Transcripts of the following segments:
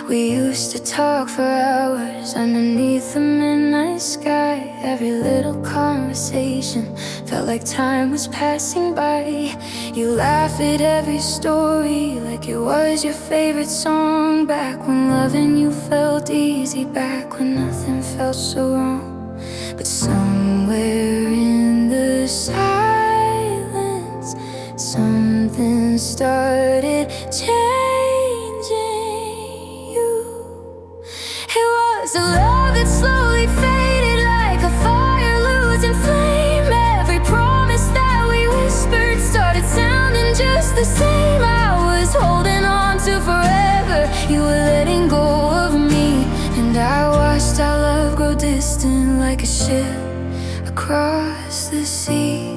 We used to talk for hours underneath the midnight sky. Every little conversation felt like time was passing by. You laugh at every story like it was your favorite song. Back when loving you felt easy, back when nothing felt so wrong. But somewhere in the silence, something started changing. It was a love that slowly faded like a fire losing flame. Every promise that we whispered started sounding just the same. I was holding on to forever, you were letting go of me, and I watched our love grow distant like a ship across the sea.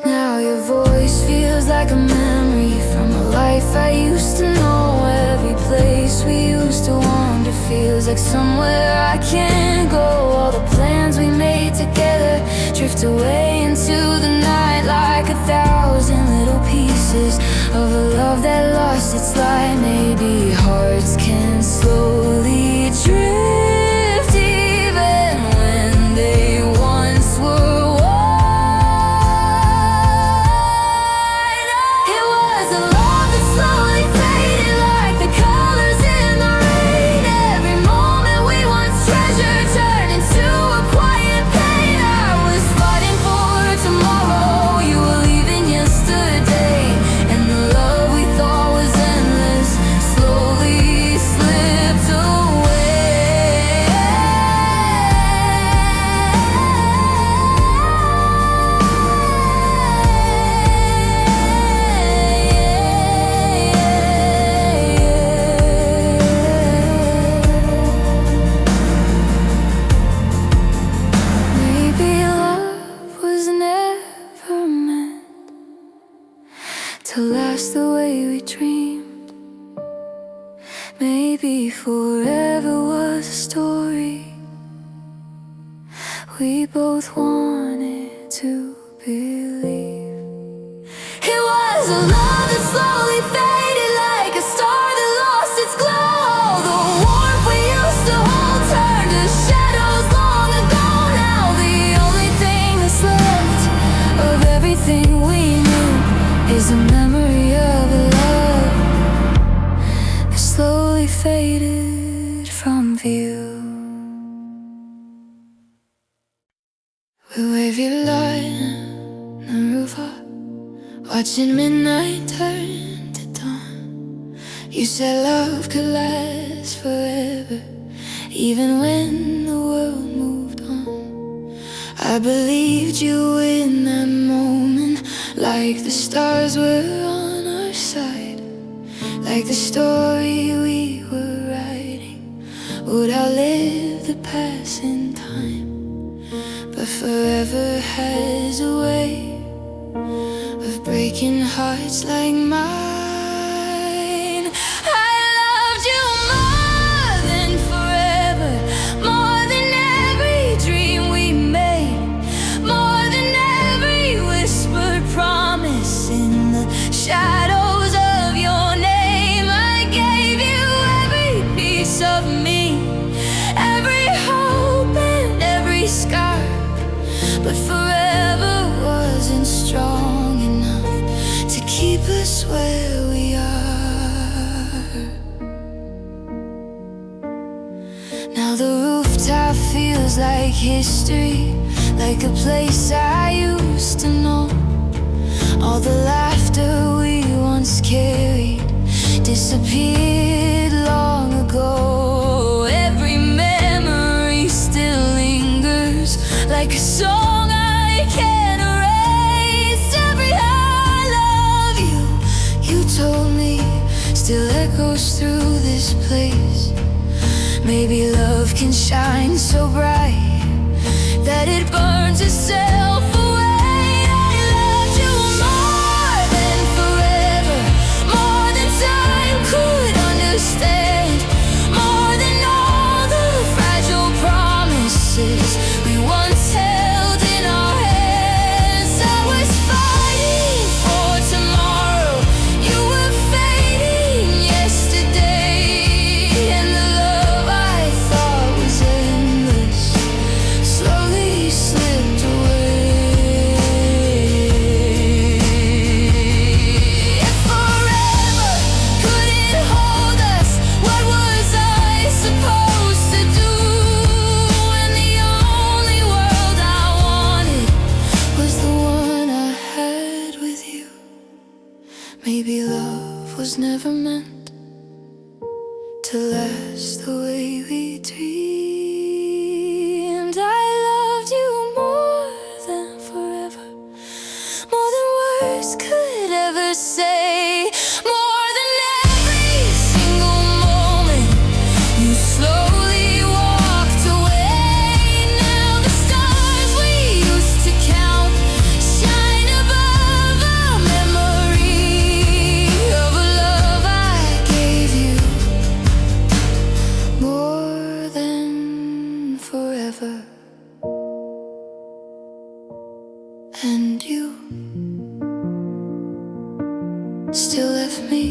Now your voice feels like a memory from a life I used to know. Every place we used to wander feels like somewhere I can't go. All the plans we made together drift away into the night like 1,000 little pieces of a love that lost its light. Maybe hearts can slowly drift even when they once were wide. It was a love that slowly faded like the colors in the rain. Every moment we once treasured turned into a quiet pain. I was fighting for tomorrow, you were leaving yesterday, and the love we thought was endless slowly slipped away. Maybe love was never meant to last the way we dreamed. Maybe forever was a story we both wanted to believe. It was a love that slowly faded like a star that lost its glow. The warmth we used to hold turned to shadows long ago. Now the only thing that's left of everything we knew is the memory of a love that slowly faded from view. We wave your light on the rooftop, watching midnight turn to dawn. You said love could last forever, even when the world moved on. I believed you in that moment, like the stars were on our side, like the story we were writing would outlive the passing time. But forever has a way of breaking hearts like mine. I loved you more than forever, more than every dream we made, more than every whispered promise in the shadows of your name. I gave you every piece of me, every hope and every scar, but forever wasn't strong enough to keep us where we are. Now the rooftop feels like history, like a place I used to know. All the laughter we once carried disappeared long ago. Every memory still lingers like a song I can't erase. Every I love you, you told me, still echoes through this place. Maybe love can shine so bright that it burns itself away. I loved you more than forever, more than time Maybe love was never meant to last the way we dreamed. I loved you more than forever, more than words could ever say, more than every single moment you slowly walked away. Now the stars we used to count shine above our memory of a love I gave you more than forever. And you still left me.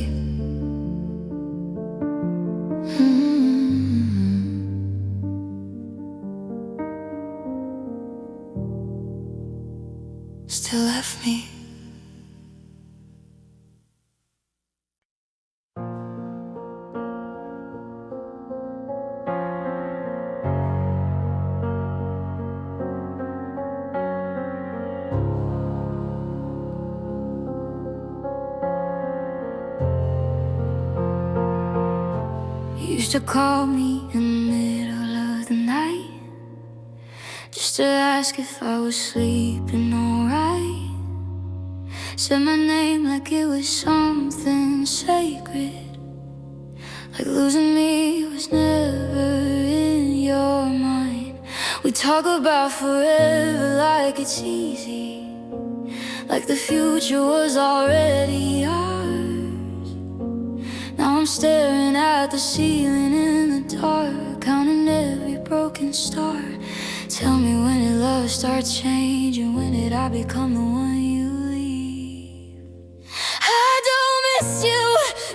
Still left me. You used to call me in the middle of the night just to ask if I was sleeping alright. Said my name like it was something sacred, like losing me was never in your mind. We talk about forever like it's easy, like the future was already ours. Now I'm staring at the ceiling in the dark, counting every broken star. Tell me, when did love start changing? When did I become the one you leave? I don't miss you,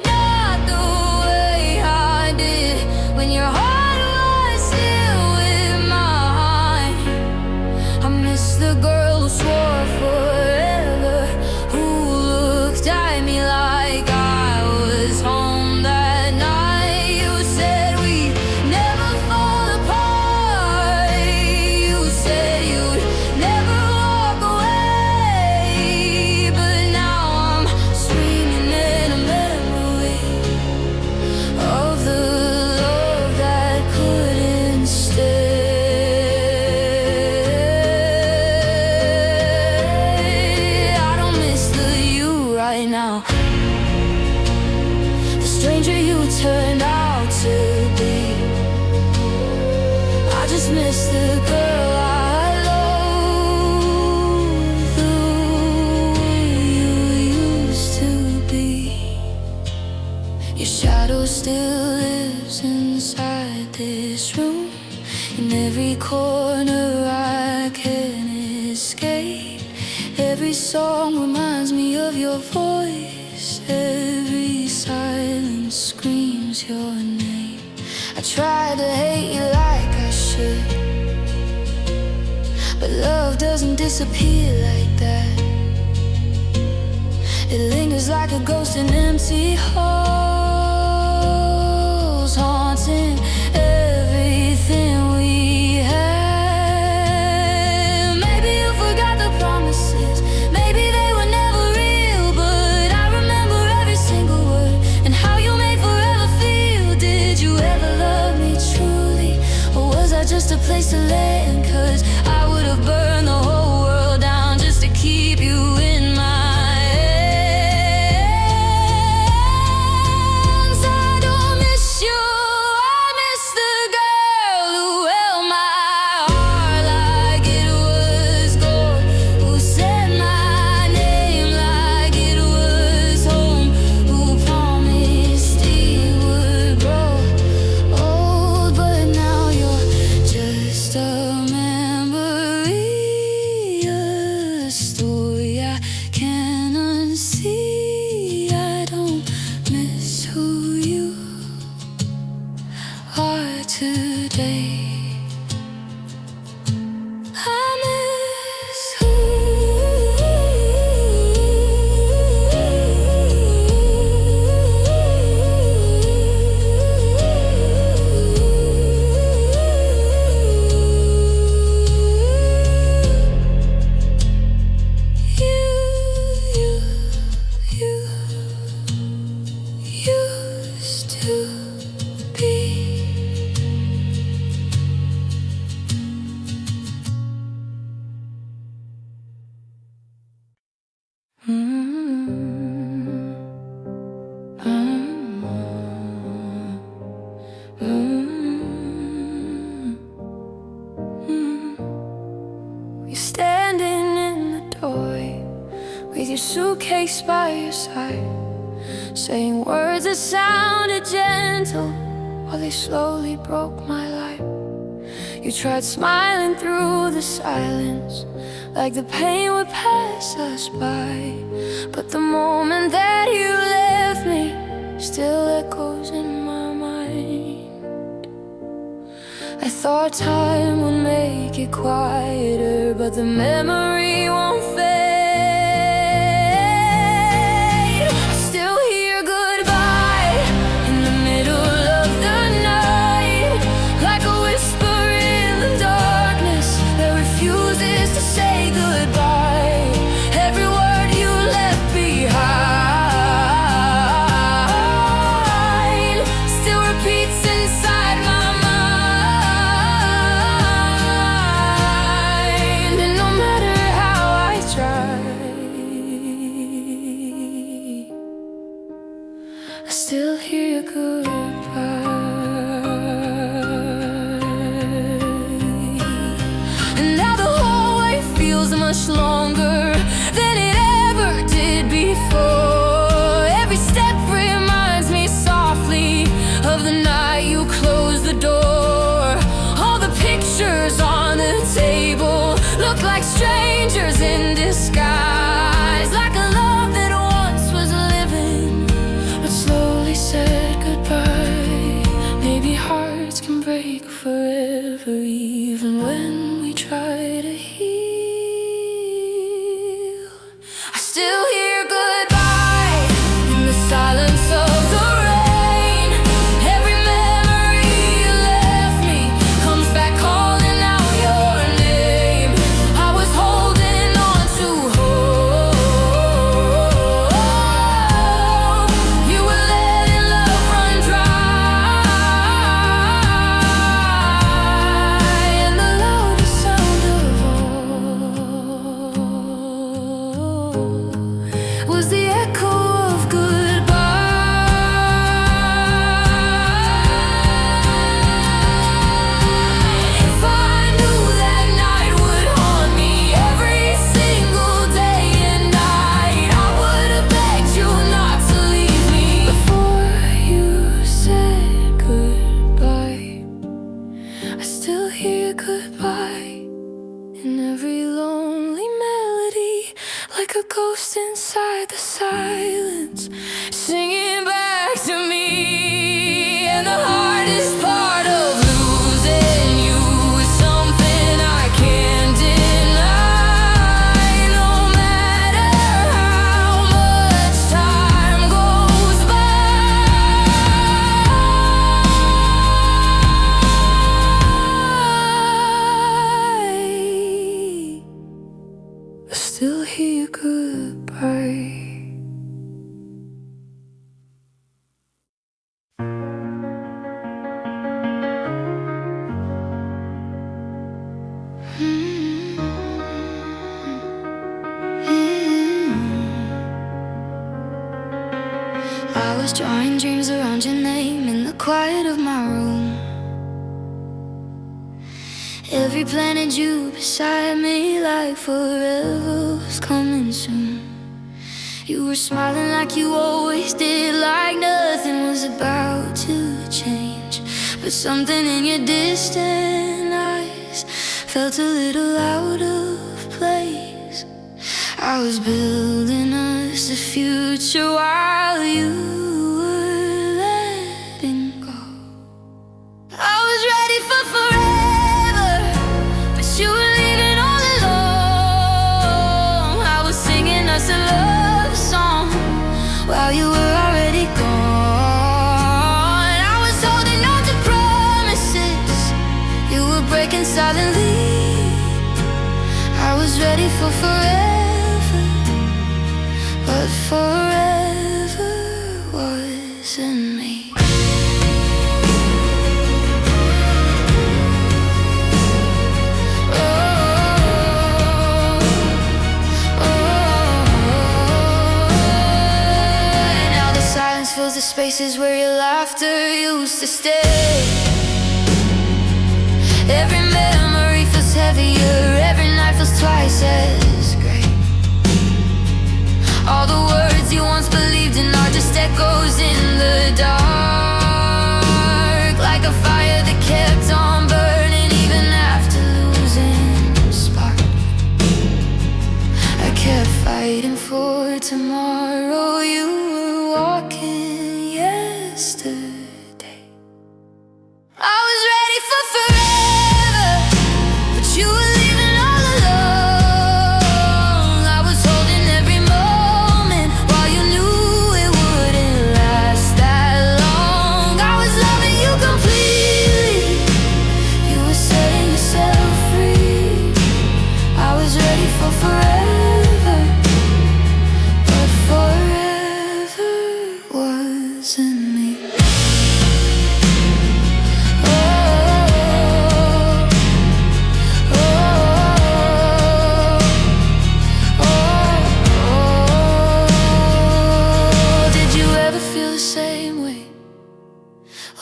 not the way I did when your heart was still with mine. I miss the girl who swore forever, who looked at me like I was home that night. You said we'd never fall apart. You said you'd never walk away. But now I'm screaming in a memory of the love that couldn't stay. I don't miss the you right now, the stranger you turned out to be. I just miss the girl I love, the way you used to be. Your shadow still lives inside this room, in every corner I can escape. Every song reminds me of your voice, every silence screams your name. I try to hate you like I should, but love doesn't disappear like that. It lingers like a ghost in empty halls, haunting everything we had. Maybe you forgot the promises, maybe they were never real, but I remember every single word and how you made forever feel. Did you ever love me truly, or was I just a place to land? 'Cause I would have burned the whole world down just to keep you in my hands. I don't miss you, I miss the girl who held my heart like it was gold, who said my name like it was home, who promised he would grow old. But now you're just a your suitcase by your side, saying words that sounded gentle while they slowly broke my life. You tried smiling through the silence, like the pain would pass us by. But the moment that you left me still echoes in my mind. I thought time would make it quieter, but the memory won't fade. I still hear goodbye in the middle of the night, like a whisper in the darkness that refuses to say goodbye. Every word you left behind still repeats inside my mind. And no matter how I try, I still hear goodbye. And now the hallway feels much longer than it ever did before. Every step reminds me softly of the night you closed the door. All the pictures on the table look like strangers in disguise, like a love that once was living but slowly said goodbye. Maybe hearts can break forever, even when we try to heal. I still hear goodbye in the silence of the rain. Every memory you left me comes back calling out your name. I was holding on to hope. You were letting love run dry, and the loudest sound of all was the echo of goodbye. If I knew that night would haunt me every single day and night, I would have begged you not to leave me before you said goodbye. I still hear goodbye in every lonely melody, like a ghost inside the silence, singing back to me. And the hardest part of losing you is something I can't deny. No matter how much time goes by, I still hear goodbye. I was drawing dreams around your name in the quiet of my room. Every planet you beside me, like forever was coming soon. You were smiling like you always did, like nothing was about to change. But something in your distant eyes felt a little out of place. I was building us a future while you were letting go. I was ready for forever, but you were leaving all alone. I was singing us a love song while you were already gone. I was holding on to promises you were breaking silently. I was ready for forever, but forever wasn't me. Now the silence fills the spaces where your laughter used to stay. Every memory feels heavier, every night feels twice as great. fighting for tomorrow. You were walking yesterday. I was ready for forever, but you were leaving all alone. I was holding every moment while you knew it wouldn't last that long. I was loving you completely, you were setting yourself free. I was ready for forever, but forever wasn't me.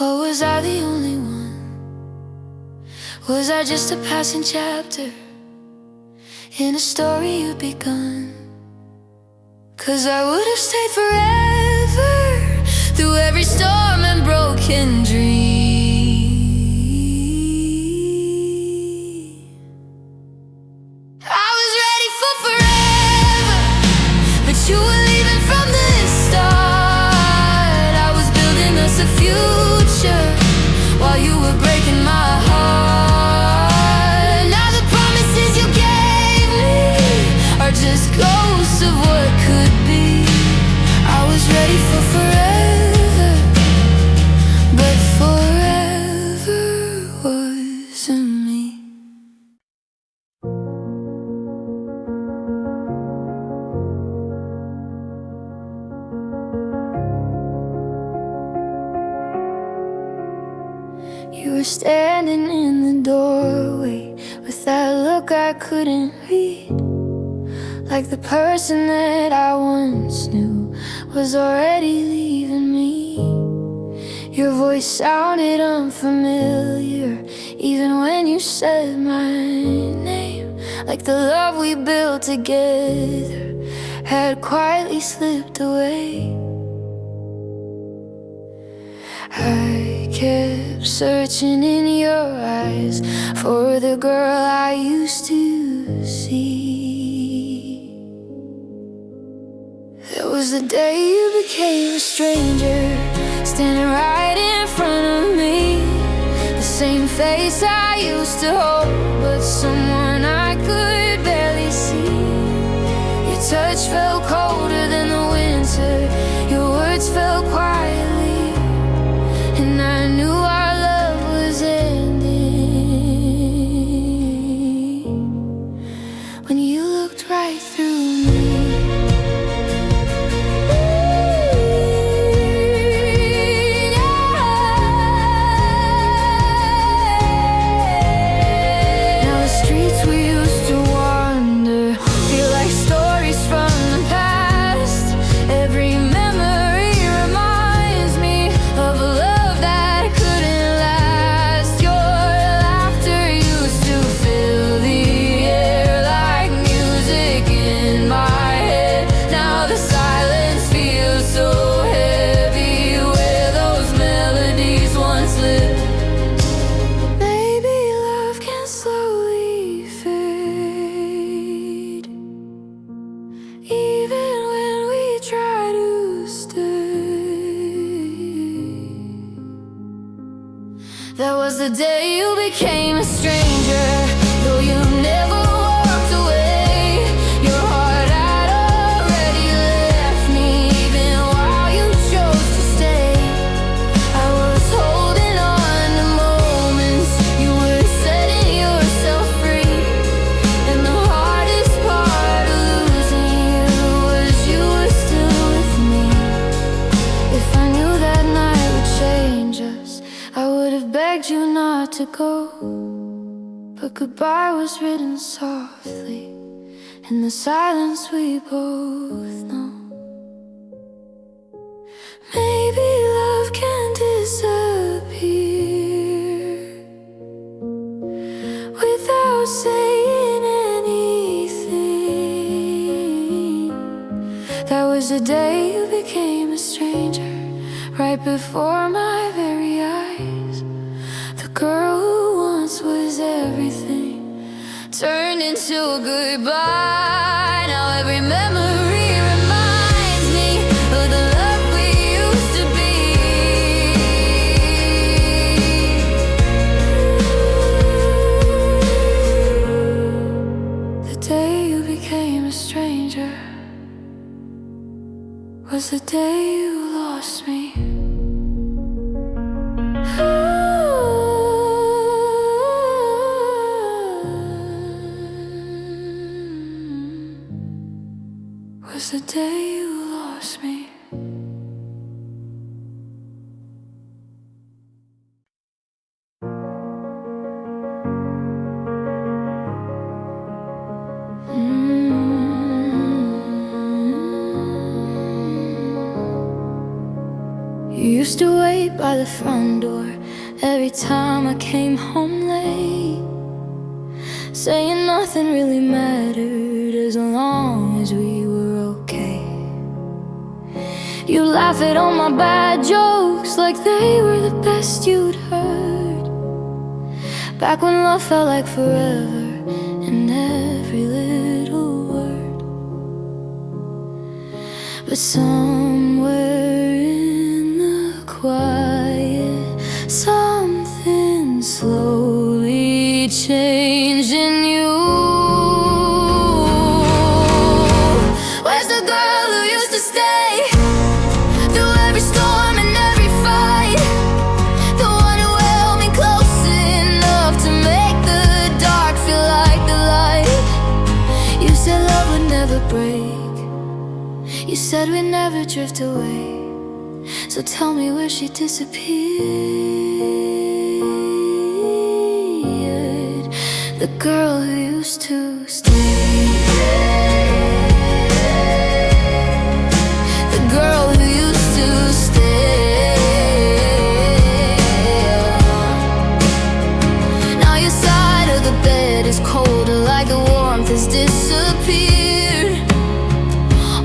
Or was I the only one? Was I just a passing chapter in a story you'd begun? 'Cause I would have stayed forever through every storm and broken dream. I was ready for forever, but you were leaving from the start. I was building us a future while you were breaking my heart. Now the promises you gave me are just ghosts of what could be. I was ready for forever, but forever wasn't me. You were standing in the doorway with that look I couldn't read, like the person that I once knew was already leaving me. Your voice sounded unfamiliar even when you said my name, like the love we built together had quietly slipped away. I kept searching in your eyes for the girl I used to see. That was the day you became a stranger, standing right in front of me. The same face I used to hold, but someone I could barely see. Your touch felt colder than the winter, your words fell quietly, and I knew our love was ending when you looked right through me. Now the streets we used to wander feel like stories from the past. Every memory reminds me of a love that couldn't last. Your laughter used to fill the air like music in my head. Now the silence feels so heavy where those melodies once lived. Maybe love can slowly fade, even when we try to stay. That was the day you became a stranger, though you never walked away. Your heart had already left me, even while you chose to stay. I was holding on to moments, you were setting yourself free. And the hardest part of losing you was you were still with me. If I knew that night would change us, I would have begged you not to go. But goodbye was written softly in the silence we both know. Maybe love can disappear without saying anything. That was the day you became a stranger, right before my very eyes. The girl who once was everything turned into a goodbye. Now every memory stranger was the day you lost me. Was the day you lost me. You used to wait by the front door every time I came home late, saying nothing really mattered as long as we were okay. You laugh at all my bad jokes like they were the best you'd heard, back when love felt like forever in every little word. But somewhere in the quiet, something slowly changed in you. Where's the girl who used to stay through every storm and every fight? The one who held me close enough to make the dark feel like the light. You said love would never break, you said we'd never drift away. So tell me where she disappeared, the girl who used to stay, the girl who used to stay. Now your side of the bed is colder, like the warmth has disappeared.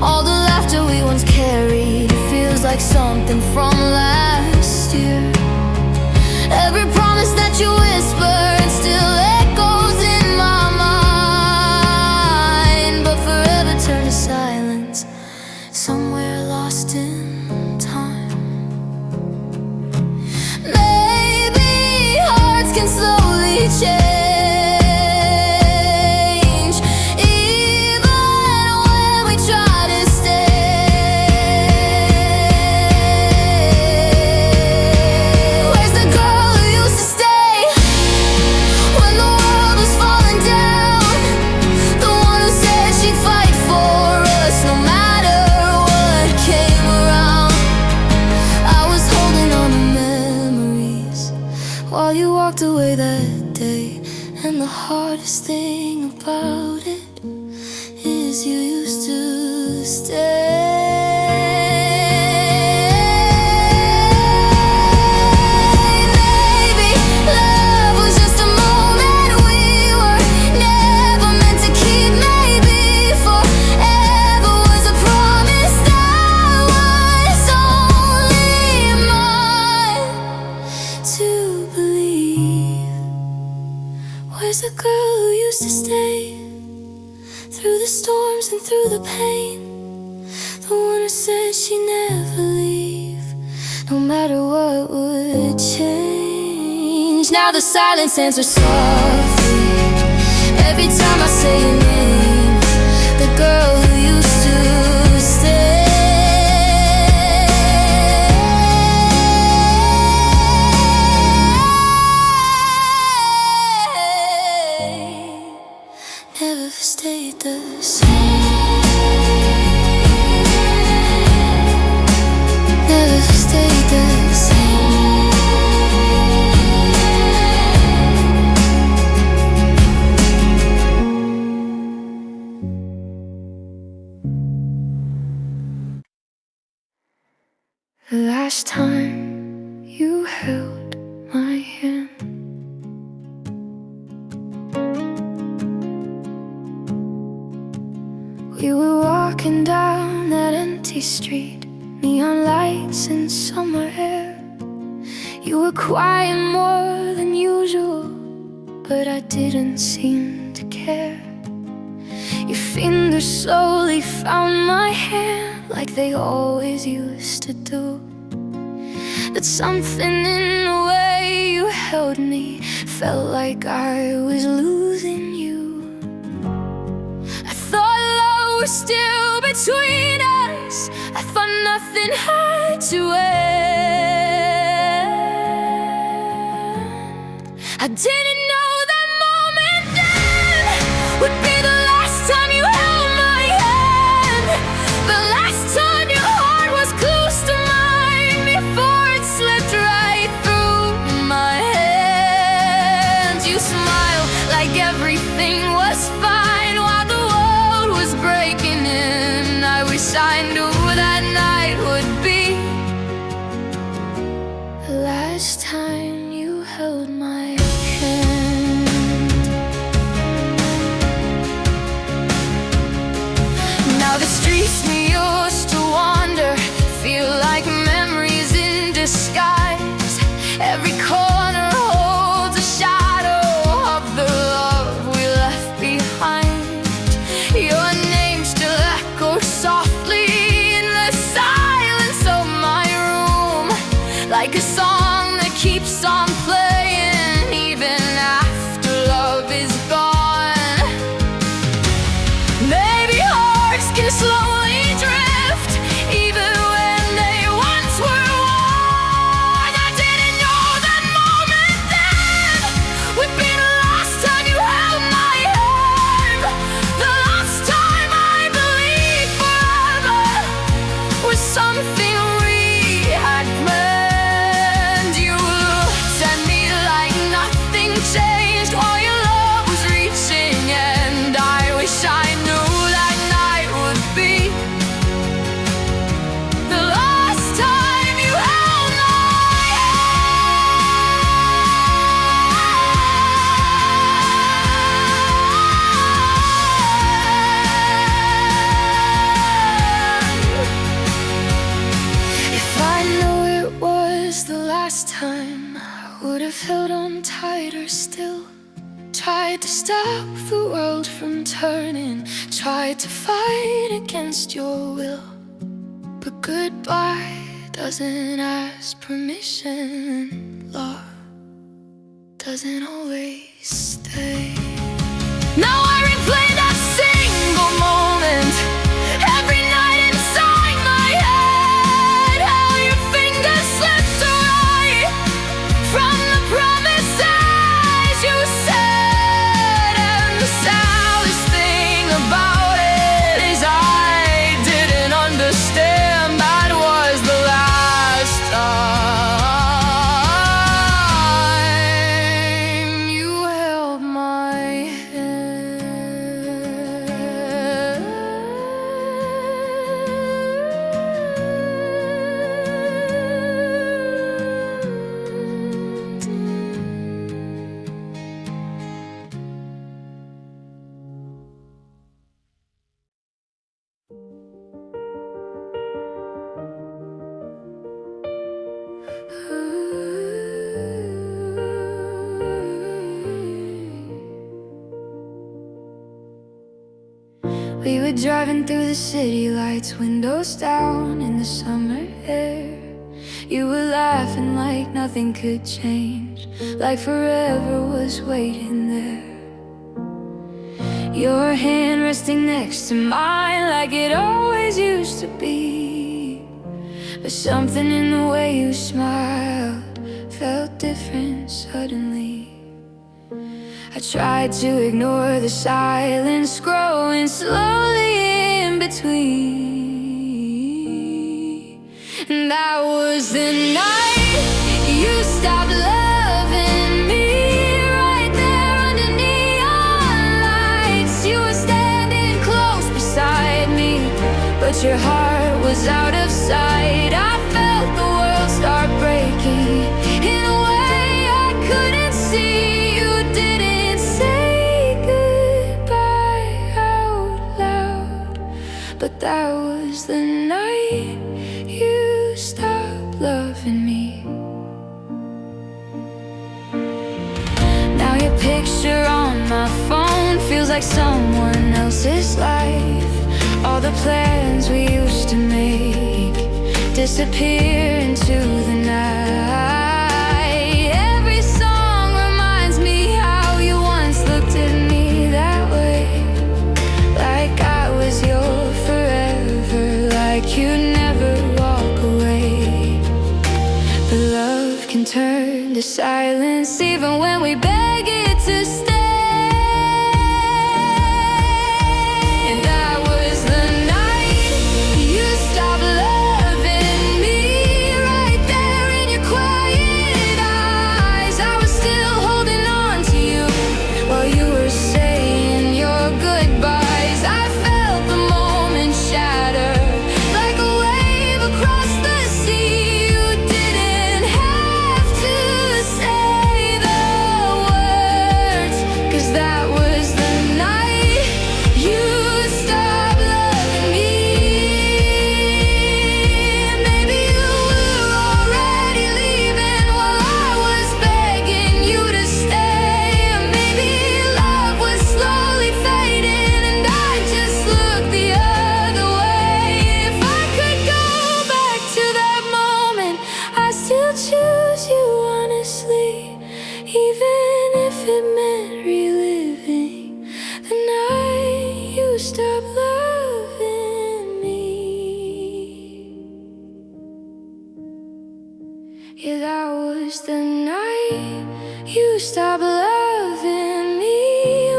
All the laughter we once carried feels like something from last year. Every promise that you whispered still echoes in my mind, but forever turned to silence, somewhere lost in time. Maybe hearts can slowly change, while you walked away that day. And the hardest thing about it is you used to stay. Maybe love was just a moment we were never meant to keep. Maybe forever was a promise that was only mine to believe. Where's the girl who used to stay through the storms and through the pain? The one who said she'd never leave, no matter what would change. Now the silence answers softly every time I say your name, the girl who used to stay. Never stayed the same. Never stayed the same. The last time you held my hand, we were walking down that empty street, neon lights and summer air. You were crying more than usual, but I didn't seem to care. Your fingers slowly found my hand like they always used to do. But something in the way you held me felt like I was losing you. I thought love were still between us. I thought nothing had to end. I didn't know that moment then would be the last time you held my hand, the last time your heart was close to mine, before it slipped right through my hands. You smiled like everything was fine while the world was breaking in. I wish I knew that night would be the last time you held my hand. Now the streets we used to wander feel like memories in disguise. Every corner holds a shadow of the love we left behind. Your name still echoes softly in the silence of my room, like a song that keeps on playing even after love is gone. Maybe hearts can slowly drift even when they once were one. I didn't know that moment then would be the last time you held my hand, the last time I believed forever was something we had planned. You looked at me like nothing changed while your love was reaching, and I wish I knew that night would be the last time you held my hand. If I knew it was the last time, I would have held on tighter still. Tried to stop the world from turning, tried to fight against your will. But goodbye doesn't ask permission. Love doesn't always stay. Now I replay that single moment every night inside my head. How your fingers slipped away from the promises you said. And the saddest thing about it is I didn't understand that was the last time you held my We were driving through the city lights, windows down in the summer air. You were laughing like nothing could change, like forever was waiting there. Your hand resting next to mine like it always used to be. But something in the way you smiled felt different suddenly. I tried to ignore the silence growing slowly in between. And that was the night you stopped loving me, right there under neon lights. You were standing close beside me, but your heart was out of sight. I felt the world start breaking in a way I couldn't see. You didn't say goodbye out loud, but that was the night you stopped loving me. Now your picture on my phone feels like someone else's life. All the plans we used to make disappear into the night. Every song reminds me how you once looked at me that way, like I was yours. silence, even when we beg it to stay. And that was the night you stopped loving me. Right there in your quiet eyes, I was still holding on to you while you were saying your goodbyes. I felt the moment shatter like a wave across the sea. You didn't have to say the words, 'cause that was the night you stopped loving me. Maybe you were already leaving while I was begging you to stay. Maybe love was slowly fading and I just looked the other way. If I could go back to that moment, I still choose you honestly, even if it meant reliving the night you stopped loving me. Yeah, that was the night you stopped loving me.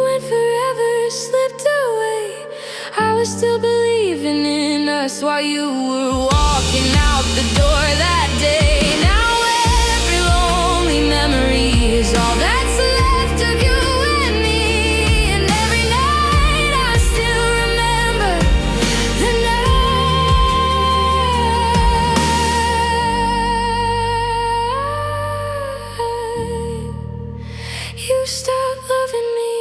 When forever slipped away, I was still believing in us while you were walking out the door that day. Now every lonely memory is all that's left of you and me. And every night I still remember the night you stopped loving me.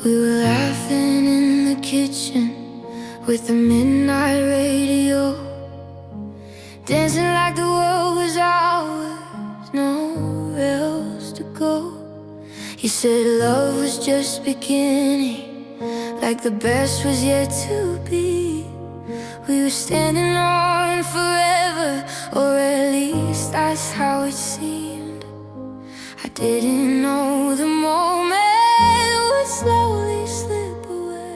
We were laughing in the kitchen with the midnight radio, dancing like the world was ours, nowhere else to go. You said love was just beginning, like the best was yet to be. We were standing on forever, or at least that's how it seemed. I didn't know the moment would slowly slip away.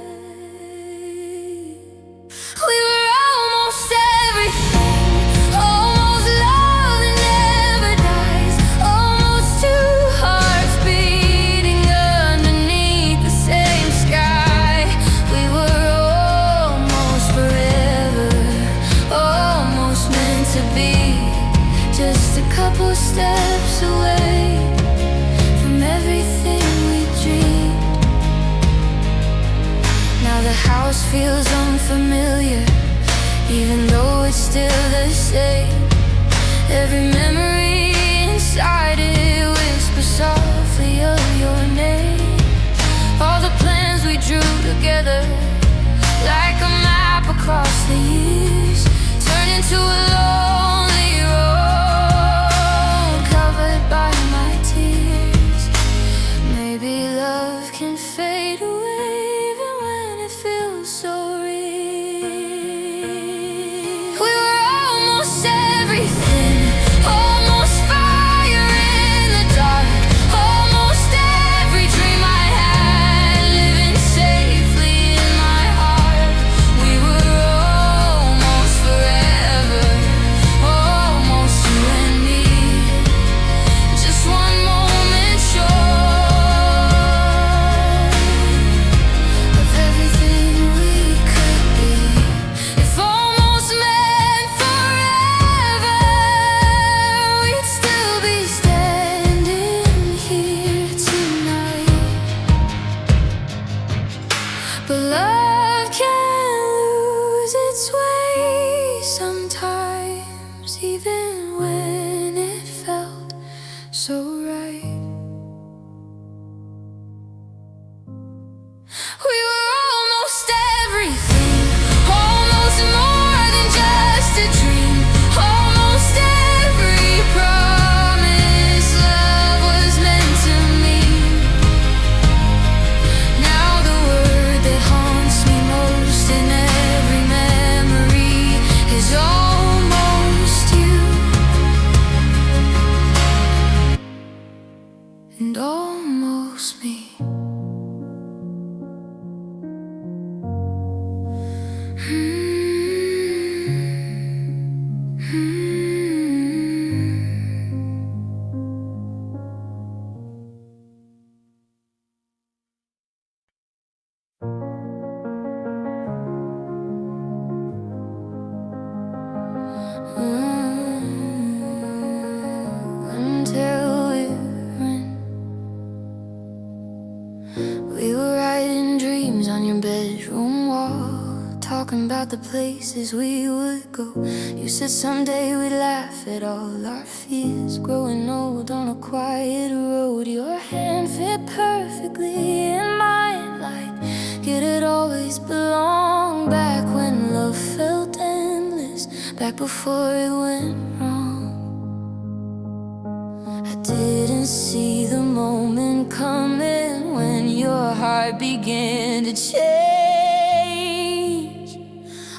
We were almost everything, almost love that never dies, almost two hearts beating underneath the same sky. We were almost forever, almost meant to be, just a couple steps away from everything we dreamed. Now the house feels unfamiliar, even though it's still the same. Every memory inside it whispers softly of your name. All the plans we drew together, like a map across the years, turned into a lonely road covered by my tears. Maybe love can fade away even when it feels so real. We were almost everything, almost fire in the dark, almost every dream I had living safely in my heart. We were almost forever, almost you and me, just one moment short of everything we could be. If almost meant forever, we'd still be standing here tonight. But love can lose its way sometimes, even when it felt so right. We were almost everything, almost more than just a dream, almost every promise love was meant to me. the places we would go. You said someday we'd laugh at all our fears, growing old on a quiet road. Your hand fit perfectly in mine, like it had always belonged. Back when love felt endless, back before it went wrong. I didn't see the moment coming when your heart began to change.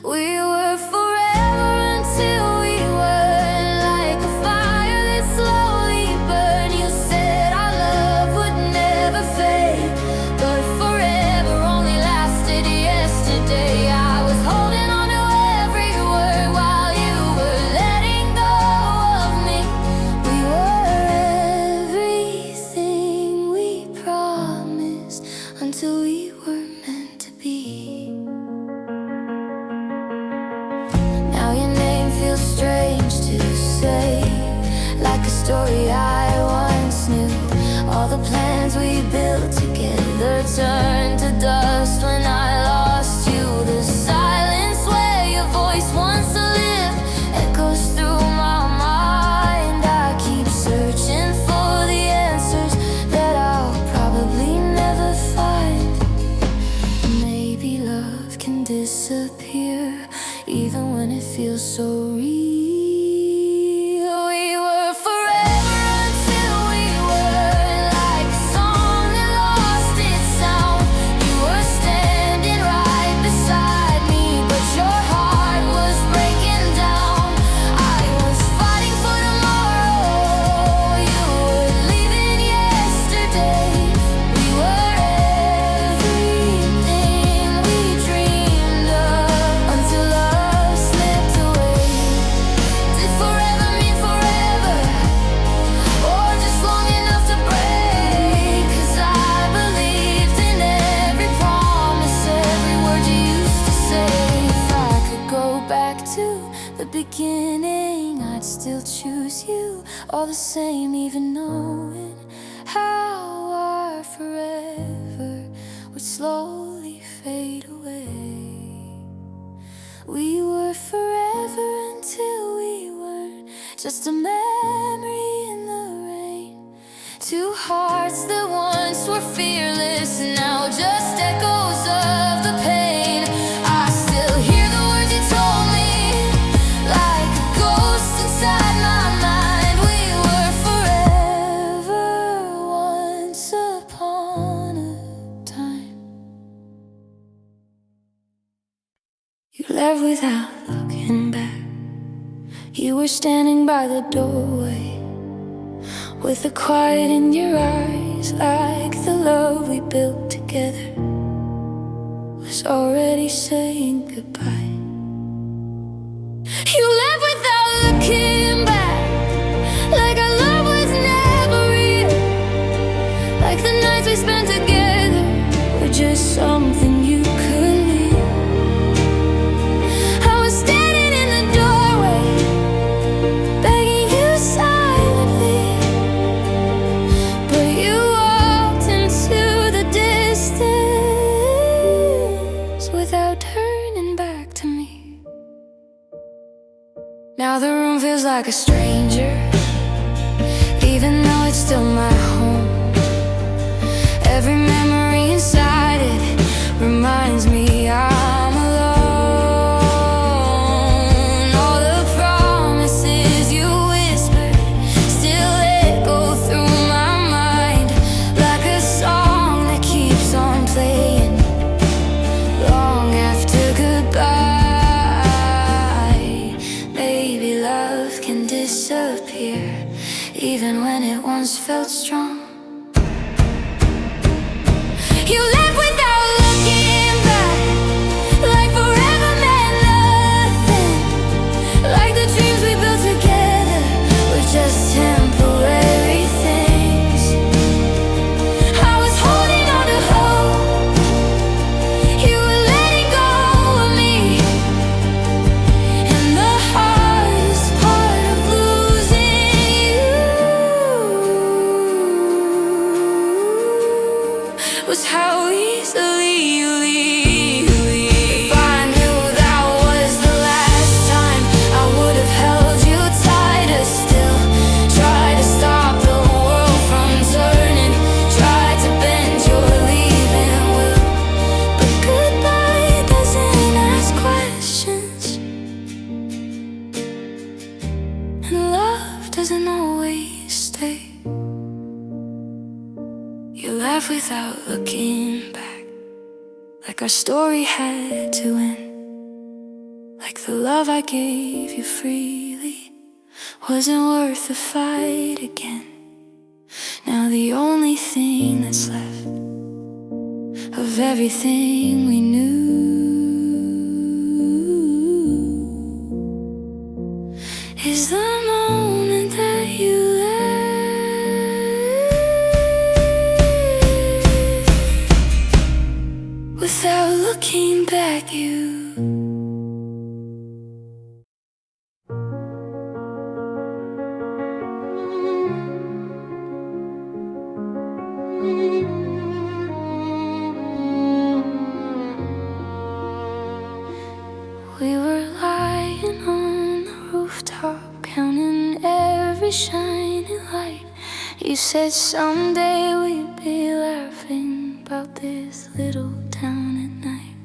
We were forever until we were like a fire that slowly burned. You said our love would never fade, but forever only lasted yesterday. I was holding on to every word while you were letting go of me. We were everything we promised until we were meant to be. Now your name feels strange to say, like a story I once knew. All the plans we built together turned to dust when I lost you. The silence where your voice once lived echoes through my mind. I keep searching for the answers that I'll probably never find. Maybe love can disappear even when it feels so real. We were forever until we were like a song that lost its sound. You were standing right beside me, but your heart was breaking down. I was fighting for tomorrow, you were leaving yesterday. We were everything we dreamed of until love slipped away. Did forever mean forever, or just long enough to break? 'Cause I believed in every promise, every word you used to say. If I could go back to the beginning, I'd still choose you all the same, even knowing how our forever would slowly fade away. We were forever until we weren't, just a memory in the rain. Two hearts that once were fearless, now just echoes of the pain. I still hear the words you told me, like a ghost inside my mind. We were forever once upon a time. You left without looking back. You were standing by the doorway with the quiet in your eyes, like the love we built together was already saying goodbye. You left without looking back, like our love was never real, like the nights we spent together were just something you could leave. I was standing in the doorway, begging you silently, but you walked into the distance without turning back to me. Now the room feels like a stranger, even though it's still my home. Every memory inside it reminds me I'm alone. All the promises you whispered still echo through my mind, like a song that keeps on playing long after goodbye. Maybe love can disappear even when it once felt strong. You left without looking back, like forever meant nothing, like the dreams we built together were just temporary things. I was holding on to hope, you were letting go of me, and the hardest part of losing you doesn't always stay. You laugh without looking back, like our story had to end. Like the love I gave you freely wasn't worth the fight again. Now the only thing that's left of everything we knew is the moment that you left without looking back. We were lying on the rooftop, counting every shining light. You said someday we'd be laughing about this little town at night.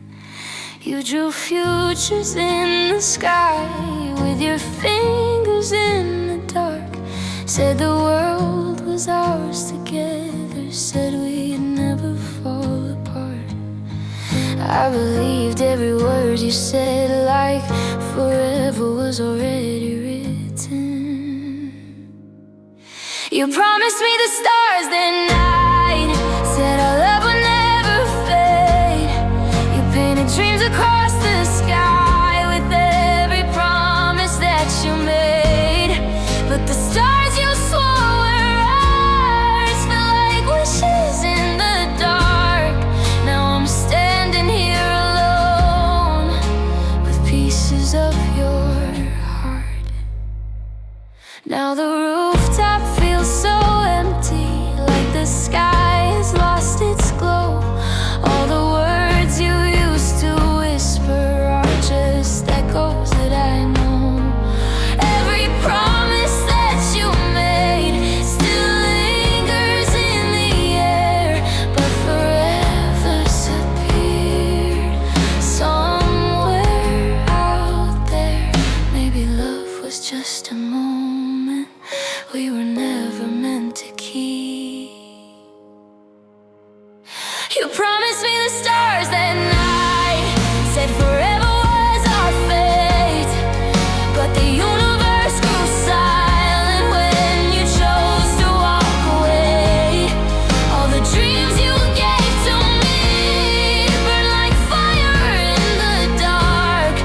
You drew futures in the sky with your fingers in the dark. Said the world was ours together, said we'd never fall apart. I believed every word you said, like forever was already written. You promised me the stars that night, said our love would never fade. You painted dreams across the sky with every promise that you made. But the stars you swore were ours felt like wishes in the dark. Now I'm standing here alone with pieces of your heart. Now the rooftop feels so empty, like the sky has lost its glow. All the words you used to whisper are just echoes that I know. Every promise that you made still lingers in the air, but forever disappeared somewhere out there. Maybe love was just a moment we were never meant to keep. You promised me the stars that night, said forever was our fate. But the universe grew silent when you chose to walk away. All the dreams you gave to me burn like fire in the dark.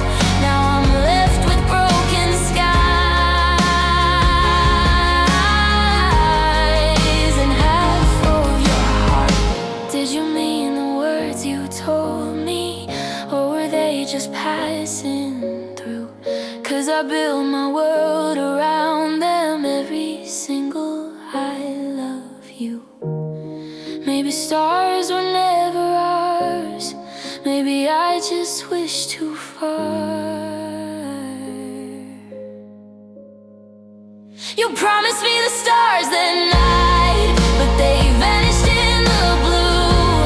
Now I'm left with broken skies and half of your heart. Did you mean the words you told me, or were they just passing through? 'Cause I build my world around them, every single I love you. Maybe stars were never ours, maybe I just wish too far. You promised me the stars that night, but they vanished in the blue.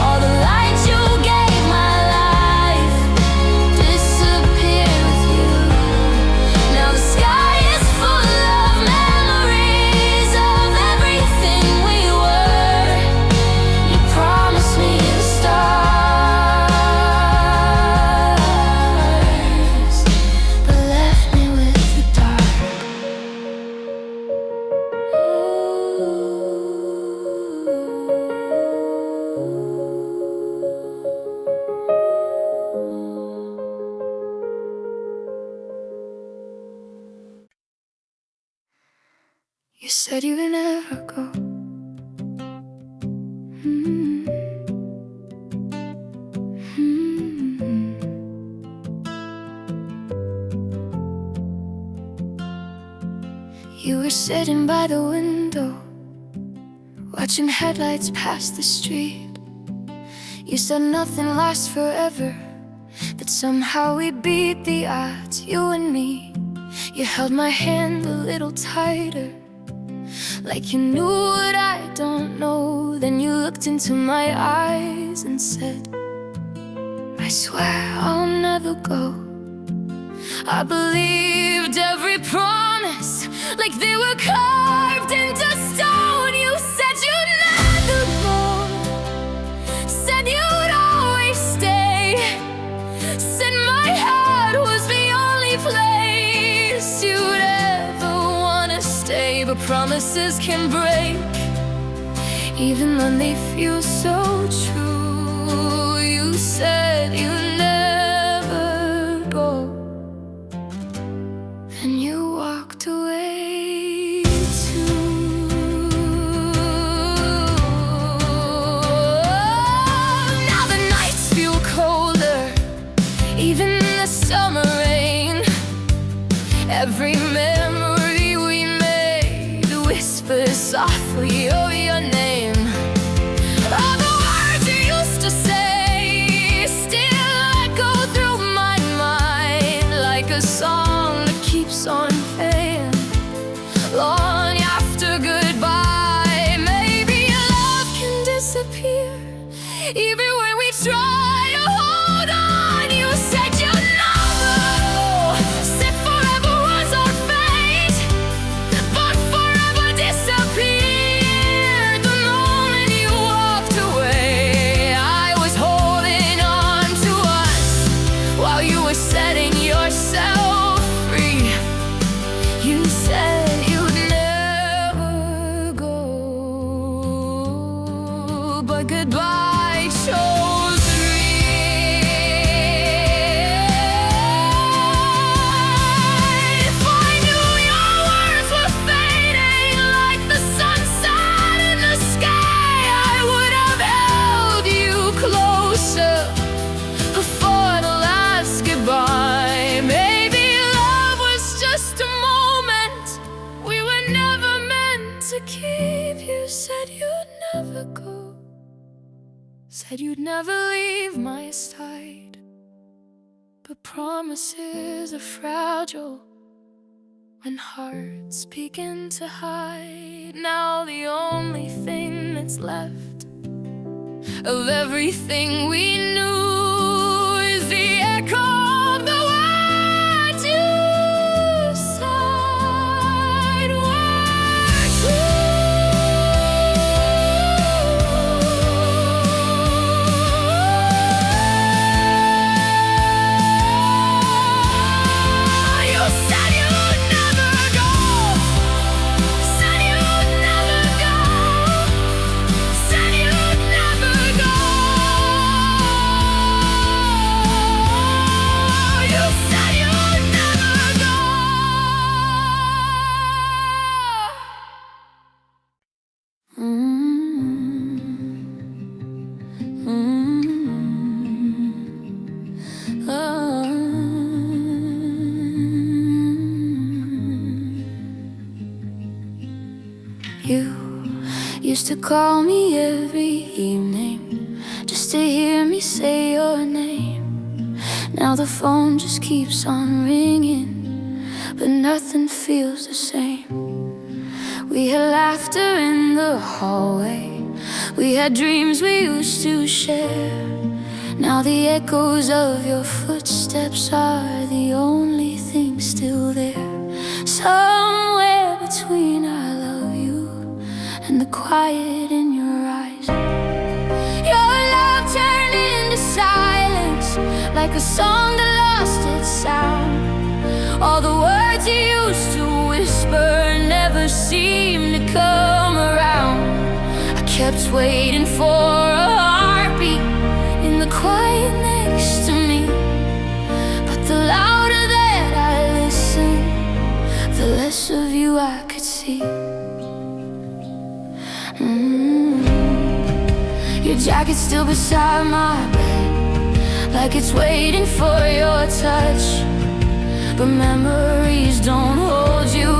All the lights you gave my life disappeared with you. Now the sky is full of memories of everything we were. You promised me the stars, but left me with the dark. You said you would never go. Mm. Mm. You were sitting by the window, watching headlights pass the street. You said nothing lasts forever, but somehow we beat the odds, you and me. You held my hand a little tighter, like you knew what I don't know. Then you looked into my eyes and said, I swear I'll never go. I believed every promise like they were carved into stone. You said you'd never go, said you'd always stay, said my heart was the only place you'd ever wanna stay. But promises can break, even when they feel so true. You said you'd never go, and you walked away too. Now the nights feel colder, even in the summer rain. Every memory we made whispers softly of your name. All the words you used to say still echo through my mind, like a song that keeps on playing long after goodbye. Maybe your love can disappear, even when we try to hold on. You said you'd never go, said forever was our fate, but forever disappeared the moment you walked away. I was holding on to us while you were setting yourself free. You said you'd never go, but goodbye chose me. If I knew your words were fading like the sunset in the sky, I would have held you closer before the last goodbye. Maybe love was just a moment we were never meant to keep. You said you'd never go, said you'd never leave my side. But promises are fragile when hearts begin to hide. Now the only thing that's left of everything we knew is the echo of the words you said were true. You said you'd never go, said you'd never go, said you'd never go. You said you'd never go. You used to call me every evening just to hear me say your name. Now the phone just keeps on ringing, but nothing feels the same. We had laughter in the hallway, we had dreams we used to share. Now the echoes of your footsteps are the only thing still there. Somewhere between I love you and the quiet in your eyes, your love turned into silence, like a song that lost its sound. All the words you used to whisper never seemed to come around. I kept waiting for a heartbeat in the quiet next to me, but the louder that I listened, the less of you I could see. Your jacket's still beside my bed, like it's waiting for your touch. But memories don't hold you